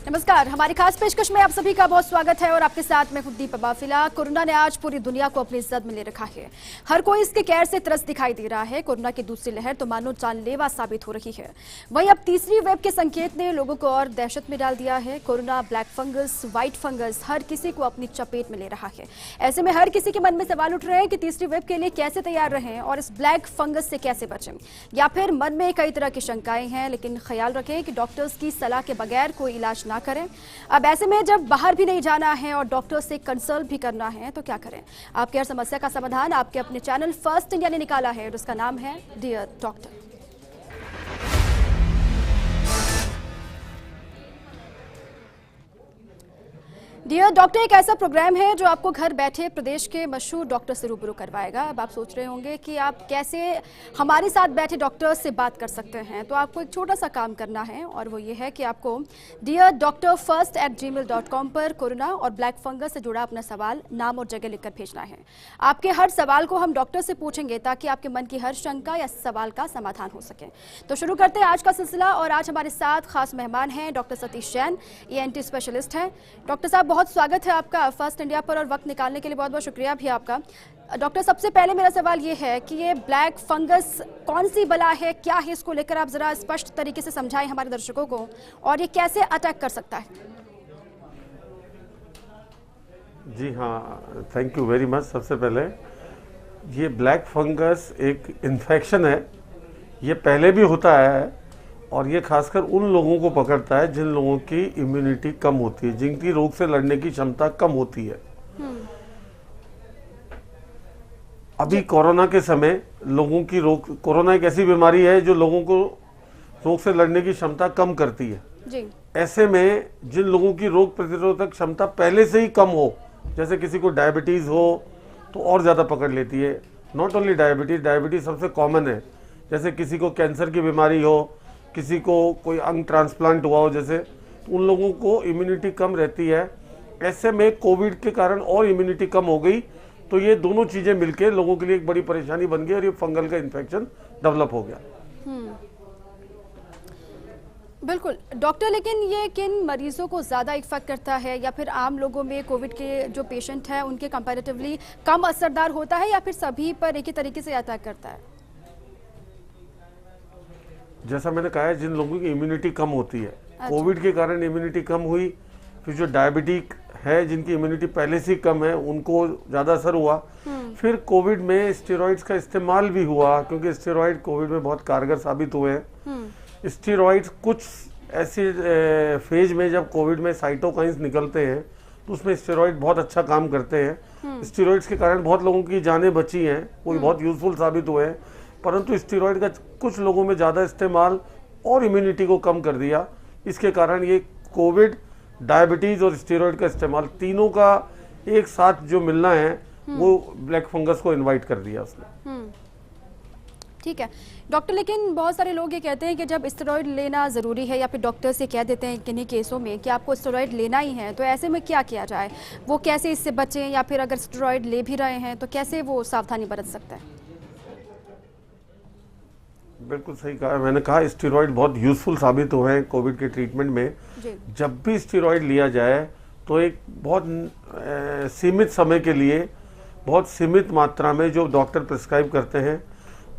नमस्कार, हमारी खास पेशकश में आप सभी का बहुत स्वागत है और आपके साथ मैं खुद दीपा बाफिला। कोरोना ने आज पूरी दुनिया को अपनी जद में ले रखा है। हर कोई इसके कहर से त्रस्त दिखाई दे रहा है। कोरोना की दूसरी लहर तो मानो जानलेवा साबित हो रही है। वहीं अब तीसरी वेव के संकेत ने लोगों को और दहशत में डाल दिया है। Corona, black fungus, white fungus हर किसी को अपनी चपेट में ले रहा है। ऐसे में हर किसी के मन में सवाल उठ रहे हैं कि तीसरी वेव के लिए कैसे तैयार रहें और इस ब्लैक फंगस से कैसे बचें, या फिर मन में कई तरह की शंकाएं हैं। लेकिन ख्याल रखें कि डॉक्टर्स की सलाह के बगैर कोई इलाज ना करें। अब ऐसे में जब बाहर भी नहीं जाना है और डॉक्टर से कंसल्ट भी करना है तो क्या करें? आपकी हर समस्या का समाधान आपके अपने चैनल फर्स्ट इंडिया ने निकाला है और उसका नाम है डियर डॉक्टर। डियर डॉक्टर एक ऐसा प्रोग्राम है जो आपको घर बैठे प्रदेश के मशहूर डॉक्टर से रूबरू करवाएगा। अब आप सोच रहे होंगे कि आप कैसे हमारे साथ बैठे डॉक्टर से बात कर सकते हैं, तो आपको एक छोटा सा काम करना है और वो ये है कि आपको deardoctorfirst@gmail.com पर कोरोना और ब्लैक फंगस से जुड़ा अपना सवाल, नाम और जगह लिखकर भेजना है। आपके हर सवाल को हम डॉक्टर से पूछेंगे ताकि आपके मन की हर शंका या सवाल का समाधान हो सके। तो शुरू करते हैं आज का सिलसिला और आज हमारे साथ खास मेहमान हैं doctor Satish Jain, ENT specialist हैं। डॉक्टर साहब बहुत स्वागत है आपका फर्स्ट इंडिया पर और वक्त निकालने के लिए बहुत बहुत शुक्रिया भी आपका। डॉक्टर सबसे पहले मेरा सवाल ये है कि ये ब्लैक फंगस कौन सी बला है, क्या है, इसको लेकर आप जरा स्पष्ट तरीके से समझाएं हमारे दर्शकों को, और ये कैसे अटैक कर सकता है? जी हाँ, थैंक यू वेरी मच। सबसे पहले ये ब्लैक फंगस एक इन्फेक्शन है, ये पहले भी होता है और ये खासकर उन लोगों को पकड़ता है जिन लोगों की इम्यूनिटी कम होती है, जिनकी रोग से लड़ने की क्षमता कम होती है। अभी कोरोना के समय लोगों की कोरोना एक ऐसी बीमारी है जो लोगों को रोग से लड़ने की क्षमता कम करती है जी। ऐसे में जिन लोगों की रोग प्रतिरोधक क्षमता पहले से ही कम हो, जैसे किसी को डायबिटीज हो तो और ज्यादा पकड़ लेती है। नॉट ओनली डायबिटीज सबसे कॉमन है। जैसे किसी को कैंसर की बीमारी हो, किसी को कोई अंग ट्रांसप्लांट हुआ हो, जैसे उन लोगों को इम्यूनिटी कम रहती है। ऐसे में कोविड के कारण और इम्यूनिटी कम हो गई, तो ये दोनों चीजें मिलकर लोगों के लिए एक बड़ी परेशानी बन गई और ये फंगल का इन्फेक्शन डेवलप हो गया। बिल्कुल डॉक्टर, लेकिन ये किन मरीजों को ज्यादा इफेक्ट करता है, या फिर आम लोगों में कोविड के जो पेशेंट हैं उनके कंपैरेटिवली कम असरदार होता है, या फिर सभी पर एक ही तरीके से अटैक करता है? जैसा मैंने कहा है, जिन लोगों की इम्यूनिटी कम होती है, कोविड के कारण इम्यूनिटी कम हुई, फिर जो डायबिटिक है जिनकी इम्यूनिटी पहले से कम है उनको ज्यादा असर हुआ। फिर कोविड में स्टेरॉइड्स का इस्तेमाल भी हुआ, क्योंकि स्टेरॉइड कोविड में बहुत कारगर साबित हुए हैं। स्टेरॉइड्स कुछ ऐसे फेज में जब कोविड में साइटोकाइंस निकलते हैं तो उसमें स्टेरॉइड बहुत अच्छा काम करते हैं। स्टेरॉइड्स के कारण बहुत लोगों की जानें बची हैं, कोई बहुत यूजफुल साबित हुए हैं। परंतु स्टेरॉइड का कुछ लोगों में ज़्यादा इस्तेमाल और इम्यूनिटी को कम कर दिया। इसके कारण ये कोविड, डायबिटीज़ और स्टेरॉइड का इस्तेमाल, तीनों का एक साथ जो मिलना है वो ब्लैक फंगस को इनवाइट कर दिया उसने। ठीक है डॉक्टर, लेकिन बहुत सारे लोग ये कहते हैं कि जब स्टेरॉइड लेना ज़रूरी है, या फिर डॉक्टर से कह देते हैं किन्हीं केसों में कि आपको स्टेरॉइड लेना ही है, तो ऐसे में क्या किया जाए? वो कैसे इससे बचें, या फिर अगर स्टेरॉइड ले भी रहे हैं तो कैसे वो सावधानी बरत सकते हैं? बिल्कुल सही कहा। मैंने कहा स्टेरॉइड बहुत यूजफुल साबित हुए हैं कोविड के ट्रीटमेंट में। जब भी स्टेरॉइड लिया जाए तो एक बहुत सीमित समय के लिए, बहुत सीमित मात्रा में जो डॉक्टर प्रिस्क्राइब करते हैं,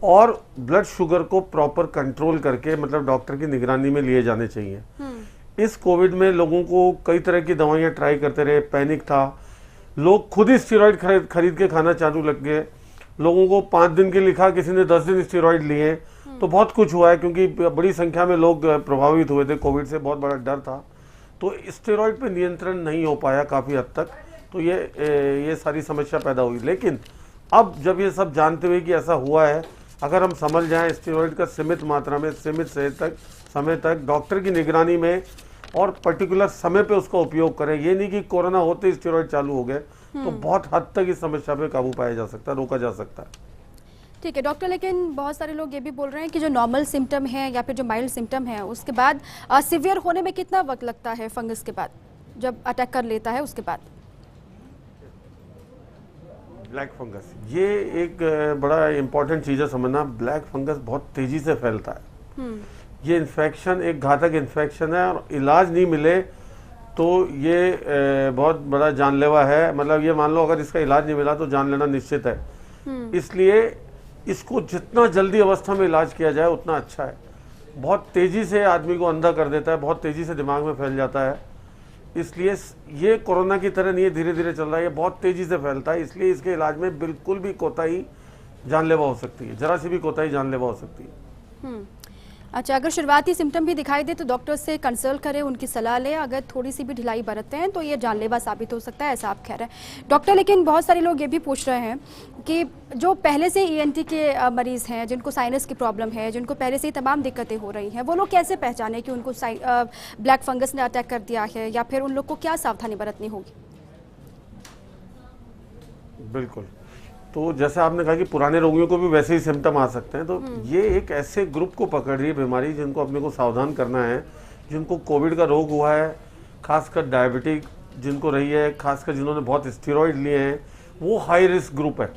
और ब्लड शुगर को प्रॉपर कंट्रोल करके, मतलब डॉक्टर की निगरानी में लिए जाने चाहिए। इस कोविड में लोगों को कई तरह की दवाइयां ट्राई करते रहे, पैनिक था, लोग खुद ही स्टेरॉइड खरीद के खाना चालू लग गए। लोगों को 5 दिन के लिखा, किसी ने 10 दिन स्टेरॉइड लिए, तो बहुत कुछ हुआ है, क्योंकि बड़ी संख्या में लोग प्रभावित हुए थे कोविड से, बहुत बड़ा डर था। तो स्टेरॉइड पे नियंत्रण नहीं हो पाया काफ़ी हद तक, तो ये सारी समस्या पैदा हुई। लेकिन अब जब ये सब जानते हुए कि ऐसा हुआ है, अगर हम समझ जाएं स्टेरॉइड का सीमित मात्रा में, सीमित समय तक डॉक्टर की निगरानी में और पर्टिकुलर समय पे उसका उपयोग करें, ये नहीं कि कोरोना होते स्टेरॉइड चालू हो गए, तो बहुत हद तक इस समस्या पे काबू पाया जा सकता है, रोका जा सकता है। ठीक है डॉक्टर, लेकिन बहुत सारे लोग ये भी बोल रहे हैं कि जो नॉर्मल सिम्टम है या फिर जो माइल्ड सिम्टम है उसके बाद सीवियर होने में कितना वक्त लगता है फंगस के बाद, जब अटैक कर लेता है उसके बाद? ब्लैक फंगस ये एक बड़ा इंपॉर्टेंट चीज़ है समझना। ब्लैक फंगस बहुत तेजी से फैलता है। ये इन्फेक्शन एक घातक इन्फेक्शन है और इलाज नहीं मिले तो ये बहुत बड़ा जानलेवा है। मतलब ये मान लो अगर इसका इलाज नहीं मिला तो जान लेना निश्चित है। इसलिए इसको जितना जल्दी अवस्था में इलाज किया जाए उतना अच्छा है। बहुत तेजी से आदमी को अंधा कर देता है, बहुत तेजी से दिमाग में फैल जाता है। इसलिए ये कोरोना की तरह नहीं है, धीरे धीरे चल रहा है, ये बहुत तेजी से फैलता है। इसलिए इसके इलाज में बिल्कुल भी कोताही जानलेवा हो सकती है, जरा सी भी कोताही जानलेवा हो सकती है। अच्छा, अगर शुरुआती सिम्टम भी दिखाई दे तो डॉक्टर से कंसल्ट करें, उनकी सलाह लें। अगर थोड़ी सी भी ढिलाई बरतते हैं तो ये जानलेवा साबित हो सकता है, ऐसा आप कह रहे हैं डॉक्टर। लेकिन बहुत सारे लोग ये भी पूछ रहे हैं कि जो पहले से ENT के मरीज हैं, जिनको साइनस की प्रॉब्लम है, जिनको पहले से ही तमाम दिक्कतें हो रही हैं, वो लोग कैसे पहचानें कि उनको ब्लैक फंगस ने अटैक कर दिया है, या फिर उन लोग को क्या सावधानी बरतनी होगी? बिल्कुल, तो जैसे आपने कहा कि पुराने रोगियों को भी वैसे ही सिम्टम आ सकते हैं, तो ये एक ऐसे ग्रुप को पकड़ रही है बीमारी जिनको अपने को सावधान करना है। जिनको कोविड का रोग हुआ है, खासकर डायबिटिक जिनको रही है, खासकर जिन्होंने बहुत स्टेरॉइड लिए हैं, वो हाई रिस्क ग्रुप है।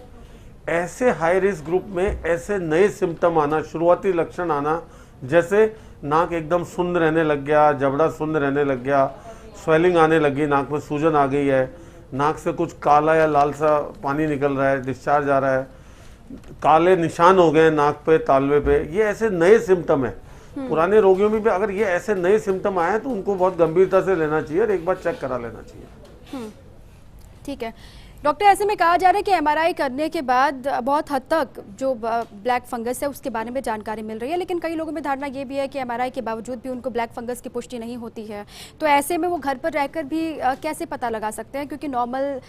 ऐसे हाई रिस्क ग्रुप में ऐसे नए सिम्टम आना, शुरुआती लक्षण आना, जैसे नाक एकदम सुन्न रहने लग गया, जबड़ा सुन्न रहने लग गया, स्वेलिंग आने लगी, नाक में सूजन आ गई है, नाक से कुछ काला या लाल सा पानी निकल रहा है, डिस्चार्ज आ रहा है, काले निशान हो गए नाक पे, तालवे पे, ये ऐसे नए सिम्टम है। पुराने रोगियों में भी अगर ये ऐसे नए सिम्टम आए तो उनको बहुत गंभीरता से लेना चाहिए और एक बार चेक करा लेना चाहिए। ठीक है डॉक्टर, ऐसे में कहा जा रहा है कि MRI करने के बाद बहुत हद तक जो ब्लैक फंगस है उसके बारे में जानकारी मिल रही है, लेकिन कई लोगों में धारणा ये भी है कि MRI के बावजूद भी उनको ब्लैक फंगस की पुष्टि नहीं होती है। तो ऐसे में वो घर पर रहकर भी कैसे पता लगा सकते हैं? क्योंकि नॉर्मल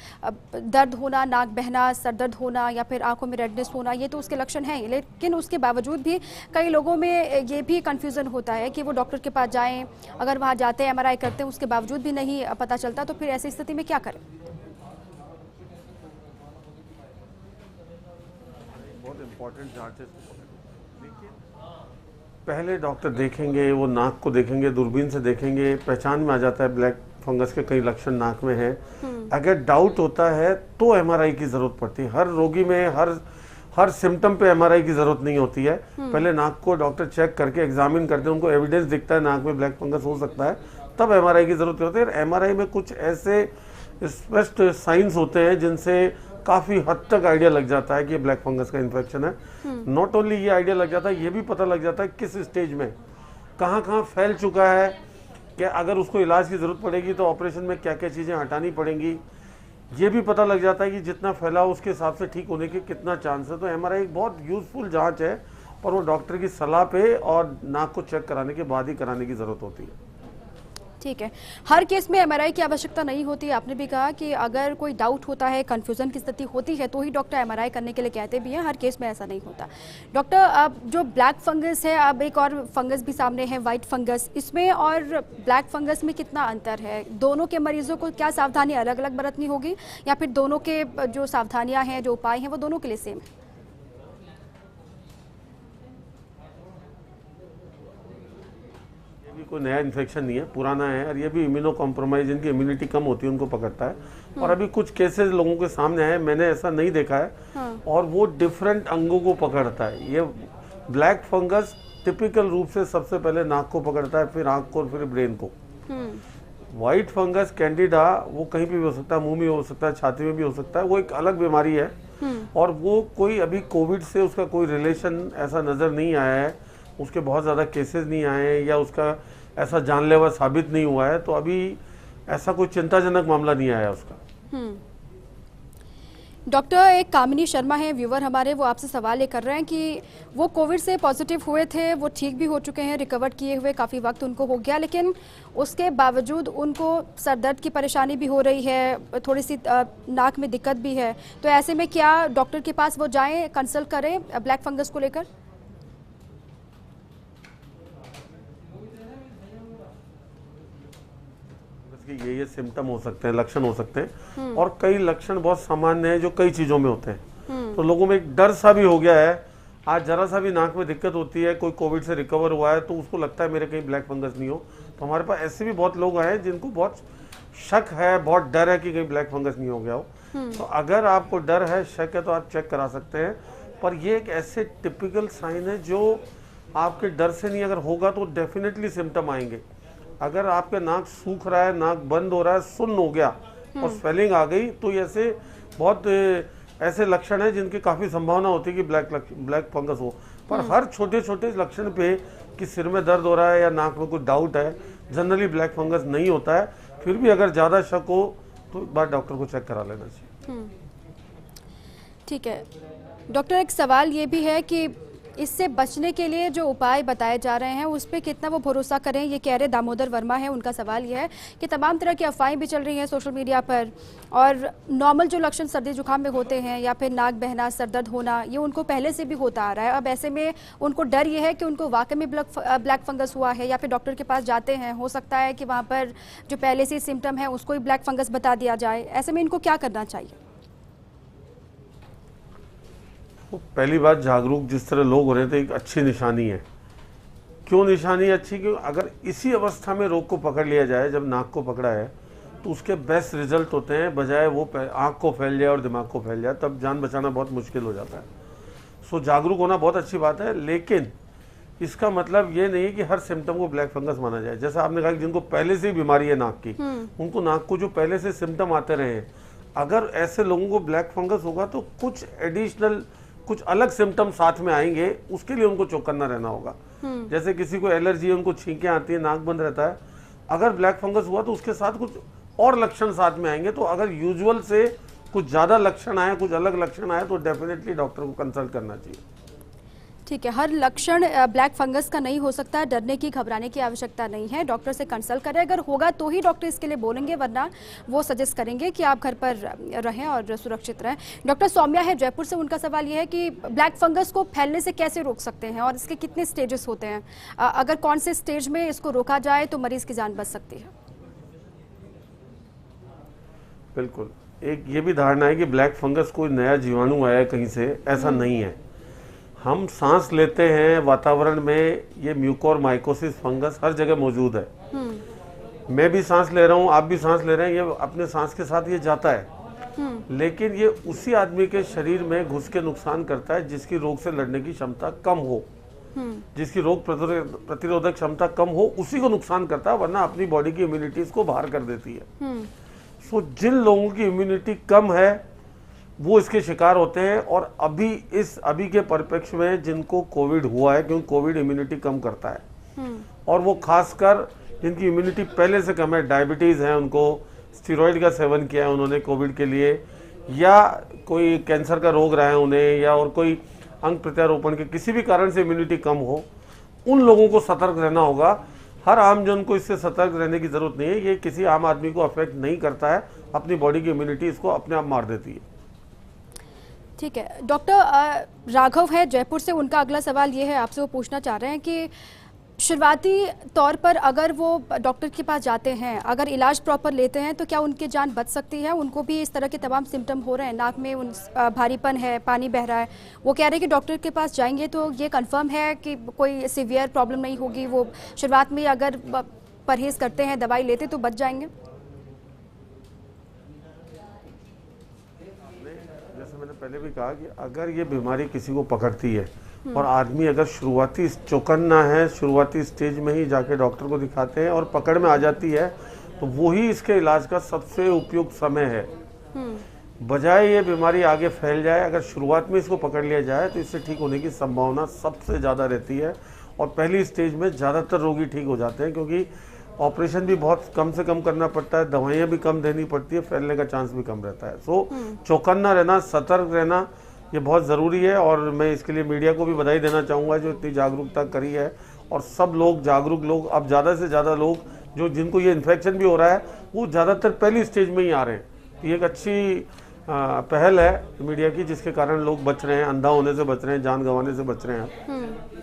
दर्द होना, नाक बहना, सर दर्द होना या फिर आंखों में रेडनेस होना, ये तो उसके लक्षण हैं, लेकिन उसके बावजूद भी कई लोगों में ये भी कन्फ्यूज़न होता है कि वो डॉक्टर के पास जाएँ, अगर वहाँ जाते हैं MRI करते हैं उसके बावजूद भी नहीं पता चलता, तो फिर ऐसी स्थिति में क्या करें? बहुत इम्पोर्टेंट जांच है। देखिए, पहले डॉक्टर देखेंगे, वो नाक को देखेंगे, दूरबीन से देखेंगे, पहचान में आ जाता है ब्लैक फंगस के कई लक्षण नाक में हैं। अगर डाउट होता है तो MRI की जरूरत पड़ती है। हर रोगी में हर सिम्टम पे MRI की जरूरत नहीं होती है। पहले नाक को डॉक्टर चेक करके एग्जामिन करते हैं, उनको एविडेंस दिखता है नाक में ब्लैक फंगस हो सकता है, तब MRI की जरूरत होती है। MRI में कुछ ऐसे स्पष्ट साइंस होते हैं जिनसे काफ़ी हद तक आइडिया लग जाता है कि ये ब्लैक फंगस का इन्फेक्शन है। नॉट ओनली ये आइडिया लग जाता है, ये भी पता लग जाता है किस स्टेज में, कहाँ कहाँ फैल चुका है, क्या अगर उसको इलाज की ज़रूरत पड़ेगी तो ऑपरेशन में क्या क्या चीज़ें हटानी पड़ेंगी, ये भी पता लग जाता है कि जितना फैला हो उसके हिसाब से ठीक होने के कितना चांस है। तो MRI एक बहुत यूजफुल जाँच है, पर वो डॉक्टर की सलाह पे और नाक को चेक कराने के बाद ही कराने की ज़रूरत होती है। ठीक है, हर केस में MRI की आवश्यकता नहीं होती। आपने भी कहा कि अगर कोई डाउट होता है, कन्फ्यूजन की स्थिति होती है तो ही डॉक्टर MRI करने के लिए कहते भी हैं, हर केस में ऐसा नहीं होता। डॉक्टर, अब जो ब्लैक फंगस है, अब एक और फंगस भी सामने है, वाइट फंगस, इसमें और ब्लैक फंगस में कितना अंतर है? दोनों के मरीजों को क्या सावधानी अलग अलग बरतनी होगी, या फिर दोनों के जो सावधानियाँ हैं, जो उपाय हैं, वो दोनों के लिए सेम है? कोई नया इन्फेक्शन नहीं है, पुराना है, और ये भी इम्यूनो कॉम्प्रोमाइज, जिनकी इम्यूनिटी कम होती है उनको पकड़ता है। और अभी कुछ केसेस लोगों के सामने आए, मैंने ऐसा नहीं देखा है, और वो डिफरेंट अंगों को पकड़ता है। ये ब्लैक फंगस टिपिकल रूप से सबसे पहले नाक को पकड़ता है, फिर आंख को, फिर ब्रेन को। व्हाइट फंगस कैंडिडा वो कहीं भी हो सकता है, मुंह में हो सकता है, छाती में भी हो सकता है, वो एक अलग बीमारी है। और वो कोई अभी कोविड से उसका कोई रिलेशन ऐसा नजर नहीं आया है, उसके बहुत ज़्यादा केसेस नहीं आए हैं, या उसका ऐसा जानलेवा साबित नहीं हुआ है, तो अभी ऐसा कोई चिंताजनक मामला नहीं आया उसका। डॉक्टर, एक कामिनी शर्मा है, व्यूवर हमारे, वो आपसे सवाल ये कर रहे हैं कि वो कोविड से पॉजिटिव हुए थे, वो ठीक भी हो चुके हैं, रिकवर किए हुए काफ़ी वक्त उनको हो गया, लेकिन उसके बावजूद उनको सर दर्द की परेशानी भी हो रही है, थोड़ी सी नाक में दिक्कत भी है। तो ऐसे में क्या डॉक्टर के पास वो जाएं, कंसल्ट करें ब्लैक फंगस को लेकर? ये सिम्टम हो सकते हैं, लक्षण हो सकते हैं, और कई लक्षण बहुत सामान्य हैं जो कई चीजों में होते हैं। तो लोगों में एक डर सा भी हो गया है। आज जरा सा भी नाक में दिक्कत होती है, कोई कोविड से रिकवर हुआ है, तो उसको लगता है मेरे कहीं ब्लैक फंगस नहीं हो। तो हमारे पास ऐसे भी बहुत लोग हैं जिनको बहुत शक है, बहुत डर है कि कहीं ब्लैक फंगस नहीं हो गया हो। तो अगर आपको डर है, शक है, तो आप चेक करा सकते हैं। पर ये एक ऐसे टिपिकल साइन है जो आपके डर से नहीं, अगर होगा तो डेफिनेटली सिम्टम आएंगे। अगर आपका नाक सूख रहा है, नाक बंद हो रहा है, सुन्न हो गया और स्वेलिंग आ गई, तो ये ऐसे बहुत ऐसे लक्षण हैं जिनकी काफ़ी संभावना होती है कि ब्लैक फंगस हो। पर हर छोटे छोटे लक्षण पे कि सिर में दर्द हो रहा है या नाक में कुछ डाउट है, जनरली ब्लैक फंगस नहीं होता है। फिर भी अगर ज़्यादा शक हो तो एक बार डॉक्टर को चेक करा लेना चाहिए। ठीक है डॉक्टर, एक सवाल ये भी है कि इससे बचने के लिए जो उपाय बताए जा रहे हैं उस पर कितना वो भरोसा करें। ये कह रहे दामोदर वर्मा है, उनका सवाल ये है कि तमाम तरह की अफवाहें भी चल रही हैं सोशल मीडिया पर, और नॉर्मल जो लक्षण सर्दी जुकाम में होते हैं या फिर नाक बहना, सर दर्द होना, ये उनको पहले से भी होता आ रहा है। अब ऐसे में उनको डर ये है कि उनको वाकई में ब्लैक फंगस हुआ है, या फिर डॉक्टर के पास जाते हैं, हो सकता है कि वहाँ पर जो पहले से सिम्टम है उसको ही ब्लैक फंगस बता दिया जाए। ऐसे में इनको क्या करना चाहिए? तो पहली बात, जागरूक जिस तरह लोग हो रहे थे एक अच्छी निशानी है। क्यों निशानी अच्छी? क्योंकि अगर इसी अवस्था में रोग को पकड़ लिया जाए, जब नाक को पकड़ा है, तो उसके बेस्ट रिजल्ट होते हैं, बजाय वो आँख को फैल जाए और दिमाग को फैल जाए, तब जान बचाना बहुत मुश्किल हो जाता है। सो जागरूक होना बहुत अच्छी बात है, लेकिन इसका मतलब ये नहीं है कि हर सिम्टम को ब्लैक फंगस माना जाए। जैसा आपने कहा कि जिनको पहले से ही बीमारी है नाक की, उनको नाक को जो पहले से सिम्टम आते रहे हैं, अगर ऐसे लोगों को ब्लैक फंगस होगा तो कुछ एडिशनल, कुछ अलग सिम्टम साथ में आएंगे, उसके लिए उनको चौकन्ना रहना होगा। जैसे किसी को एलर्जी है, उनको छींकें आती है, नाक बंद रहता है, अगर ब्लैक फंगस हुआ तो उसके साथ कुछ और लक्षण साथ में आएंगे। तो अगर यूजुअल से कुछ ज़्यादा लक्षण आए, कुछ अलग लक्षण आए, तो डेफिनेटली डॉक्टर को कंसल्ट करना चाहिए। ठीक है, हर लक्षण ब्लैक फंगस का नहीं हो सकता, डरने की, घबराने की आवश्यकता नहीं है। डॉक्टर से कंसल्ट करें, अगर होगा तो ही डॉक्टर इसके लिए बोलेंगे, वरना वो सजेस्ट करेंगे कि आप घर पर रहें और सुरक्षित रहें। डॉक्टर सौम्या है जयपुर से, उनका सवाल ये है कि ब्लैक फंगस को फैलने से कैसे रोक सकते हैं और इसके कितने स्टेजेस होते हैं? अगर कौन से स्टेज में इसको रोका जाए तो मरीज की जान बच सकती है? बिल्कुल, एक ये भी धारणा है कि ब्लैक फंगस कोई नया जीवाणु आया है कहीं से, ऐसा नहीं है। हम सांस लेते हैं, वातावरण में ये म्यूकोरमाइकोसिस फंगस हर जगह मौजूद है। मैं भी सांस ले रहा हूँ, आप भी सांस ले रहे हैं, ये अपने सांस के साथ ये जाता है, लेकिन ये उसी आदमी के शरीर में घुस के नुकसान करता है जिसकी रोग से लड़ने की क्षमता कम हो, जिसकी रोग प्रतिरोधक क्षमता कम हो, उसी को नुकसान करता है, वरना अपनी बॉडी की इम्यूनिटी इसको बाहर कर देती है। सो जिन लोगों की इम्यूनिटी कम है वो इसके शिकार होते हैं। और अभी के परिप्रेक्ष्य में जिनको कोविड हुआ है, क्योंकि कोविड इम्यूनिटी कम करता है, और वो खासकर जिनकी इम्यूनिटी पहले से कम है, डायबिटीज़ है, उनको स्टेरॉइड का सेवन किया है उन्होंने कोविड के लिए, या कोई कैंसर का रोग रहा है उन्हें, या और कोई अंग प्रत्यारोपण के किसी भी कारण से इम्यूनिटी कम हो, उन लोगों को सतर्क रहना होगा। हर आम जन को इससे सतर्क रहने की जरूरत नहीं है, ये किसी आम आदमी को अफेक्ट नहीं करता है, अपनी बॉडी की इम्यूनिटी इसको अपने आप मार देती है। ठीक है डॉक्टर, राघव है जयपुर से, उनका अगला सवाल ये है, आपसे वो पूछना चाह रहे हैं कि शुरुआती तौर पर अगर वो डॉक्टर के पास जाते हैं, अगर इलाज प्रॉपर लेते हैं, तो क्या उनकी जान बच सकती है? उनको भी इस तरह के तमाम सिम्टम हो रहे हैं, नाक में भारीपन है, पानी बह रहा है, वो कह रहे हैं कि डॉक्टर के पास जाएंगे तो ये कंफर्म है कि कोई सीवियर प्रॉब्लम नहीं होगी, वो शुरुआत में अगर परहेज करते हैं, दवाई लेते तो बच जाएंगे? जैसे मैंने पहले भी कहा कि अगर ये बीमारी किसी को पकड़ती है और आदमी अगर शुरुआती चौकन्ना है, शुरुआती स्टेज में ही जाके डॉक्टर को दिखाते हैं और पकड़ में आ जाती है, तो वही इसके इलाज का सबसे उपयुक्त समय है। बजाय ये बीमारी आगे फैल जाए, अगर शुरुआत में इसको पकड़ लिया जाए तो इससे ठीक होने की संभावना सबसे ज़्यादा रहती है। और पहली स्टेज में ज़्यादातर रोगी ठीक हो जाते हैं, क्योंकि ऑपरेशन भी बहुत कम से कम करना पड़ता है, दवाइयाँ भी कम देनी पड़ती है, फैलने का चांस भी कम रहता है। सो चौकन्ना रहना, सतर्क रहना, ये बहुत ज़रूरी है। और मैं इसके लिए मीडिया को भी बधाई देना चाहूँगा जो इतनी जागरूकता करी है। और सब लोग, जागरूक लोग, अब ज़्यादा से ज़्यादा लोग जो जिनको ये इन्फेक्शन भी हो रहा है वो ज़्यादातर पहली स्टेज में ही आ रहे हैं। ये एक अच्छी पहल है मीडिया की, जिसके कारण लोग बच रहे हैं, अंधा होने से बच रहे हैं, जान गंवाने से बच रहे हैं।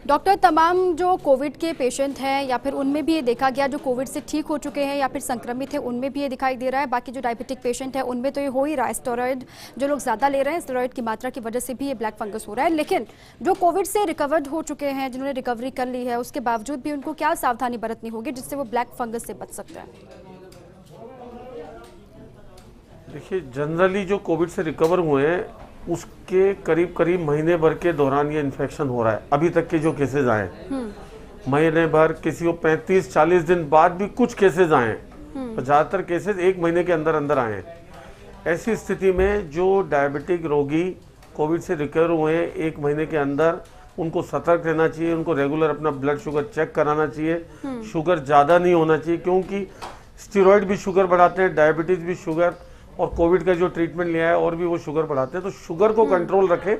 डॉक्टर, तमाम जो कोविड के पेशेंट हैं या फिर उनमें भी ये देखा गया, जो कोविड से ठीक हो चुके हैं या फिर संक्रमित हैं, उनमें भी ये दिखाई दे रहा है। बाकी जो डायबिटिक पेशेंट है उनमें तो ये हो ही रहा है। स्टेरॉइड जो लोग ज़्यादा ले रहे हैं, स्टेरॉइड की मात्रा की वजह से भी ये ब्लैक फंगस हो रहा है। लेकिन जो कोविड से रिकवर्ड हो चुके हैं, जिन्होंने रिकवरी कर ली है, उसके बावजूद भी उनको क्या सावधानी बरतनी होगी जिससे वो ब्लैक फंगस से बच सकते हैं? देखिए, जनरली जो कोविड से रिकवर हुए हैं उसके करीब करीब महीने भर के दौरान ये इन्फेक्शन हो रहा है, अभी तक के जो केसेस आए। महीने भर, किसी को 35-40 दिन बाद भी कुछ केसेस आए हैं, तो ज़्यादातर केसेस 1 महीने के अंदर अंदर आए हैं। ऐसी स्थिति में जो डायबिटिक रोगी कोविड से रिकवर हुए हैं 1 महीने के अंदर, उनको सतर्क रहना चाहिए, उनको रेगुलर अपना ब्लड शुगर चेक कराना चाहिए। शुगर ज़्यादा नहीं होना चाहिए, क्योंकि स्टेरॉइड भी शुगर बढ़ाते हैं, डायबिटीज़ भी शुगर, और कोविड का जो ट्रीटमेंट लिया है और भी वो शुगर बढ़ाते हैं। तो शुगर को कंट्रोल रखें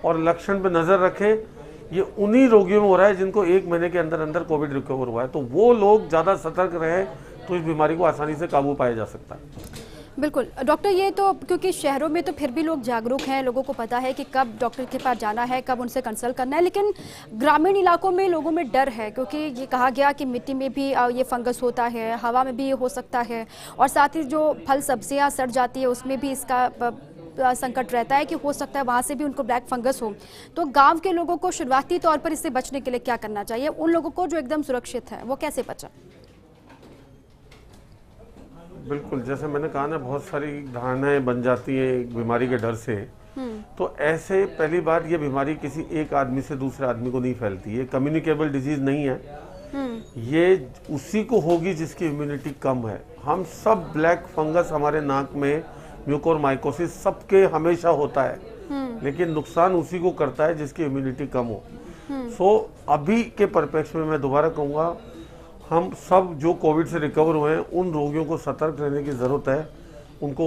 और लक्षण पे नज़र रखें। ये उन्हीं रोगियों में हो रहा है जिनको 1 महीने के अंदर अंदर कोविड रिकवर हुआ है, तो वो लोग ज़्यादा सतर्क रहें तो इस बीमारी को आसानी से काबू पाया जा सकता है। बिल्कुल डॉक्टर, ये तो क्योंकि शहरों में तो फिर भी लोग जागरूक हैं, लोगों को पता है कि कब डॉक्टर के पास जाना है, कब उनसे कंसल्ट करना है, लेकिन ग्रामीण इलाकों में लोगों में डर है, क्योंकि ये कहा गया कि मिट्टी में भी ये फंगस होता है, हवा में भी ये हो सकता है, और साथ ही जो फल सब्जियां सड़ जाती है उसमें भी इसका संकट रहता है कि हो सकता है वहाँ से भी उनको ब्लैक फंगस हो। तो गाँव के लोगों को शुरुआती तौर पर इससे बचने के लिए क्या करना चाहिए? उन लोगों को जो एकदम सुरक्षित है वो कैसे बचा? बिल्कुल, जैसे मैंने कहा ना, बहुत सारी धारणाएं बन जाती हैं एक बीमारी के डर से। तो ऐसे पहली बार ये बीमारी किसी एक आदमी से दूसरे आदमी को नहीं फैलती, ये कम्युनिकेबल डिजीज नहीं है। ये उसी को होगी जिसकी इम्यूनिटी कम है। हम सब ब्लैक फंगस हमारे नाक में, म्यूकोरमाइकोसिस सबके हमेशा होता है, लेकिन नुकसान उसी को करता है जिसकी इम्यूनिटी कम हो। सो अभी के परिप्रेक्ष्य में मैं दोबारा कहूँगा, हम सब जो कोविड से रिकवर हुए हैं उन रोगियों को सतर्क रहने की ज़रूरत है। उनको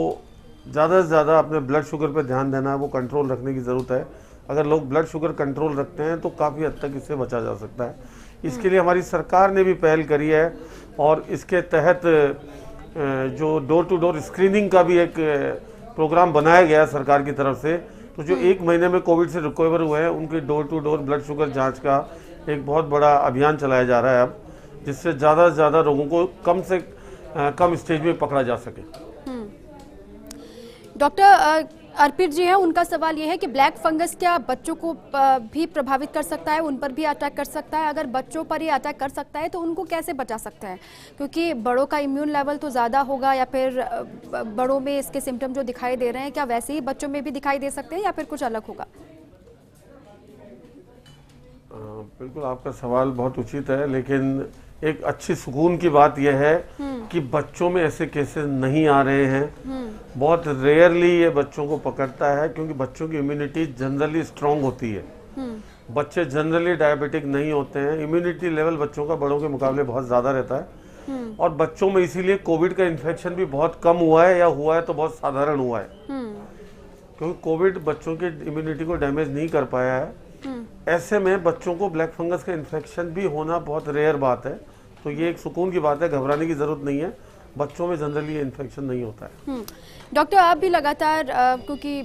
ज़्यादा से ज़्यादा अपने ब्लड शुगर पर ध्यान देना है, वो कंट्रोल रखने की ज़रूरत है। अगर लोग ब्लड शुगर कंट्रोल रखते हैं तो काफ़ी हद तक इससे बचा जा सकता है। इसके लिए हमारी सरकार ने भी पहल करी है, और इसके तहत जो डोर टू डोर स्क्रीनिंग का भी एक प्रोग्राम बनाया गया है सरकार की तरफ से। तो जो 1 महीने में कोविड से रिकवर हुए हैं उनकी door to door blood sugar जांच का एक बहुत बड़ा अभियान चलाया जा रहा है अब, जिससे ज़्यादा से ज़्यादा लोगों को कम से कम स्टेज में पकड़ा जा सके। डॉक्टर अर्पित जी हैं, उनका सवाल ये है कि ब्लैक फंगस क्या बच्चों को भी प्रभावित कर सकता है, उन पर भी अटैक कर सकता है? अगर बच्चों पर ये अटैक कर सकता है तो उनको कैसे बचा सकते हैं? क्योंकि बड़ों का इम्यून लेवल तो ज़्यादा होगा, या फिर बड़ों में इसके सिम्टम जो दिखाई दे रहे हैं क्या वैसे ही बच्चों में भी दिखाई दे सकते हैं, या फिर कुछ अलग होगा? बिल्कुल, आपका सवाल बहुत उचित है, लेकिन एक अच्छी सुकून की बात यह है कि बच्चों में ऐसे केसेस नहीं आ रहे हैं। बहुत रेयरली ये बच्चों को पकड़ता है, क्योंकि बच्चों की इम्यूनिटी जनरली स्ट्रांग होती है। बच्चे जनरली डायबिटिक नहीं होते हैं, इम्यूनिटी लेवल बच्चों का बड़ों के मुकाबले बहुत ज़्यादा रहता है। और बच्चों में इसीलिए कोविड का इन्फेक्शन भी बहुत कम हुआ है, या हुआ है तो बहुत साधारण हुआ है, क्योंकि कोविड बच्चों की इम्यूनिटी को डैमेज नहीं कर पाया है। ऐसे में बच्चों को ब्लैक फंगस का इन्फेक्शन भी होना बहुत रेयर बात है, तो ये एक सुकून की बात है, घबराने की जरूरत नहीं है। बच्चों में जनरली ये इन्फेक्शन नहीं होता है। डॉक्टर, आप भी लगातार क्योंकि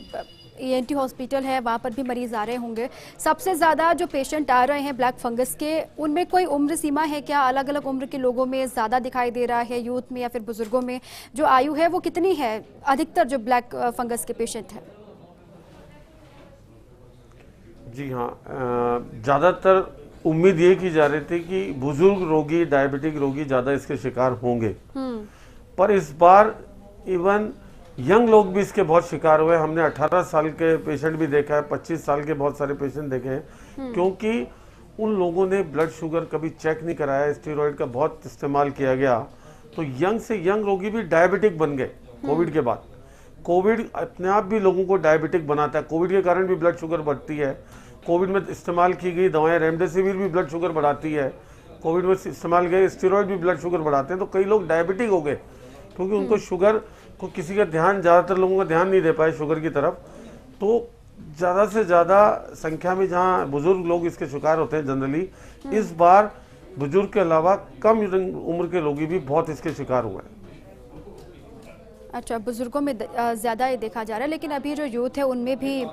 ENT हॉस्पिटल है वहाँ पर भी मरीज आ रहे होंगे, सबसे ज़्यादा जो पेशेंट आ रहे हैं ब्लैक फंगस के, उनमें कोई उम्र सीमा है क्या? अलग अलग उम्र के लोगों में ज़्यादा दिखाई दे रहा है, यूथ में या फिर बुजुर्गों में? जो आयु है वो कितनी है अधिकतर जो ब्लैक फंगस के पेशेंट हैं? जी हाँ, ज़्यादातर उम्मीद ये की जा रही थी कि बुजुर्ग रोगी, डायबिटिक रोगी ज़्यादा इसके शिकार होंगे, पर इस बार इवन यंग लोग भी इसके बहुत शिकार हुए। हमने 18 साल के पेशेंट भी देखा है, 25 साल के बहुत सारे पेशेंट देखे हैं, क्योंकि उन लोगों ने ब्लड शुगर कभी चेक नहीं कराया, स्टेरॉइड का बहुत इस्तेमाल किया गया, तो यंग से यंग रोगी भी डायबिटिक बन गए कोविड के बाद। कोविड अपने आप भी लोगों को डायबिटिक बनाता है, कोविड के कारण भी ब्लड शुगर बढ़ती है। कोविड में इस्तेमाल की गई दवाएं रेमडेसिविर भी ब्लड शुगर बढ़ाती है, कोविड में इस्तेमाल गए स्टेरॉइड भी ब्लड शुगर बढ़ाते हैं। तो कई लोग डायबिटिक हो गए क्योंकि उनको शुगर को किसी का ध्यान, ज़्यादातर लोगों का ध्यान नहीं दे पाए शुगर की तरफ। तो ज़्यादा से ज़्यादा संख्या में जहाँ बुजुर्ग लोग इसके शिकार होते हैं जनरली, इस बार बुजुर्ग के अलावा कम उम्र के लोग भी बहुत इसके शिकार हुए हैं। अच्छा, बुजुर्गों में ज़्यादा ये देखा जा रहा है, लेकिन अभी जो यूथ है उनमें भी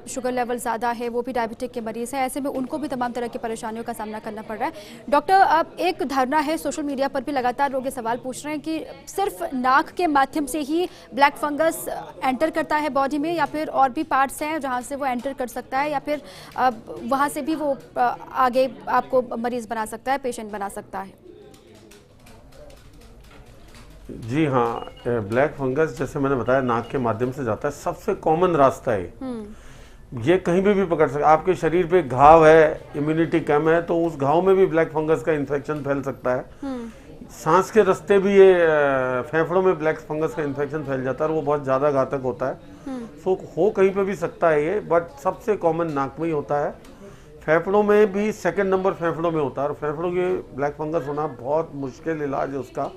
शुगर लेवल ज़्यादा है, वो भी डायबिटिक के मरीज़ हैं, ऐसे में उनको भी तमाम तरह की परेशानियों का सामना करना पड़ रहा है। डॉक्टर, अब एक धारणा है, सोशल मीडिया पर भी लगातार लोग ये सवाल पूछ रहे हैं कि सिर्फ नाक के माध्यम से ही ब्लैक फंगस एंटर करता है बॉडी में, या फिर और भी पार्ट्स हैं जहाँ से वो एंटर कर सकता है, या फिर वहाँ से भी वो आगे आपको मरीज़ बना सकता है, पेशेंट बना सकता है? जी हाँ, ब्लैक फंगस जैसे मैंने बताया नाक के माध्यम से जाता है, सबसे कॉमन रास्ता है। ये कहीं भी पकड़ सकता है। आपके शरीर पे घाव है, इम्यूनिटी कम है, तो उस घाव में भी ब्लैक फंगस का इन्फेक्शन फैल सकता है। सांस के रास्ते भी ये फेफड़ों में ब्लैक फंगस का इन्फेक्शन फैल जाता है और वो बहुत ज़्यादा घातक होता है। सो हो कहीं पे भी सकता है ये, बट सबसे कॉमन नाक में ही होता है। फेफड़ों में भी सेकंड नंबर फेफड़ों में होता है, और फेफड़ों के ब्लैक फंगस होना बहुत मुश्किल इलाज है उसका,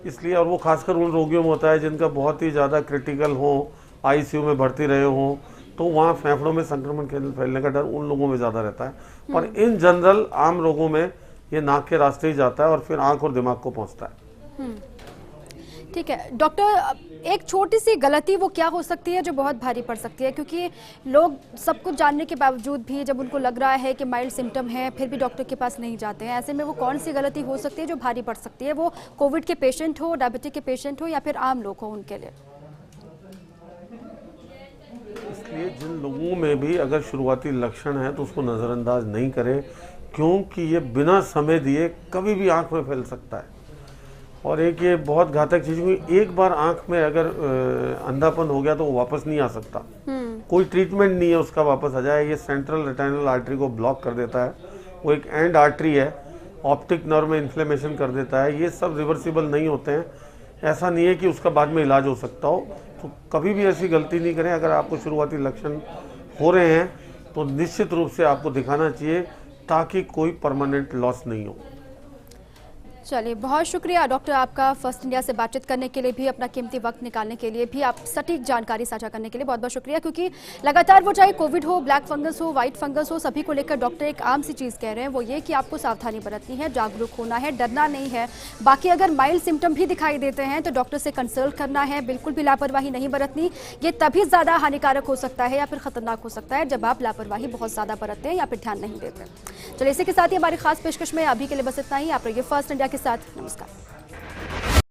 इसलिए। और वो खासकर उन रोगियों में होता है जिनका बहुत ही ज़्यादा क्रिटिकल हो, आईसीयू में भर्ती रहे हों, तो वहाँ फेफड़ों में संक्रमण फैलने का डर उन लोगों में ज़्यादा रहता है। पर इन जनरल आम लोगों में ये नाक के रास्ते ही जाता है और फिर आंख और दिमाग को पहुँचता है। ठीक है डॉक्टर, एक छोटी सी गलती वो क्या हो सकती है जो बहुत भारी पड़ सकती है, क्योंकि लोग सब कुछ जानने के बावजूद भी जब उनको लग रहा है कि माइल्ड सिम्टम है फिर भी डॉक्टर के पास नहीं जाते हैं। ऐसे में वो कौन सी गलती हो सकती है जो भारी पड़ सकती है, वो कोविड के पेशेंट हो, डायबिटिक के पेशेंट हो, या फिर आम लोग हो उनके लिए? इसलिए जिन लोगों में भी अगर शुरुआती लक्षण है तो उसको नज़रअंदाज नहीं करें, क्योंकि ये बिना समय दिए कभी भी आंख में फैल सकता है। और एक ये बहुत घातक चीज़ हुई, एक बार आंख में अगर अंधापन हो गया तो वो वापस नहीं आ सकता। कोई ट्रीटमेंट नहीं है उसका वापस आ जाए। ये सेंट्रल रेटिनल आर्टरी को ब्लॉक कर देता है, वो एक एंड आर्टरी है, ऑप्टिक नर्व में इन्फ्लेमेशन कर देता है। ये सब रिवर्सिबल नहीं होते हैं, ऐसा नहीं है कि उसका बाद में इलाज हो सकता हो। तो कभी भी ऐसी गलती नहीं करें। अगर आपको शुरुआती लक्षण हो रहे हैं तो निश्चित रूप से आपको दिखाना चाहिए, ताकि कोई परमानेंट लॉस नहीं हो। चलिए, बहुत शुक्रिया डॉक्टर आपका फर्स्ट इंडिया से बातचीत करने के लिए भी, अपना कीमती वक्त निकालने के लिए भी, आप सटीक जानकारी साझा करने के लिए बहुत बहुत शुक्रिया। क्योंकि लगातार वो चाहे कोविड हो, ब्लैक फंगस हो, व्हाइट फंगस हो, सभी को लेकर डॉक्टर एक आम सी चीज़ कह रहे हैं, वो ये कि आपको सावधानी बरतनी है, जागरूक होना है, डरना नहीं है। बाकी अगर माइल्ड सिम्टम भी दिखाई देते हैं तो डॉक्टर से कंसल्ट करना है, बिल्कुल भी लापरवाही नहीं बरतनी। ये तभी ज़्यादा हानिकारक हो सकता है या फिर खतरनाक हो सकता है जब आप लापरवाही बहुत ज़्यादा बरतते हैं या फिर ध्यान नहीं देते। चलिए, इसी के साथ ही हमारी खास पेशकश में अभी के लिए बस इतना ही। आप रहिए फर्स्ट इंडिया के साथ। नमस्कार।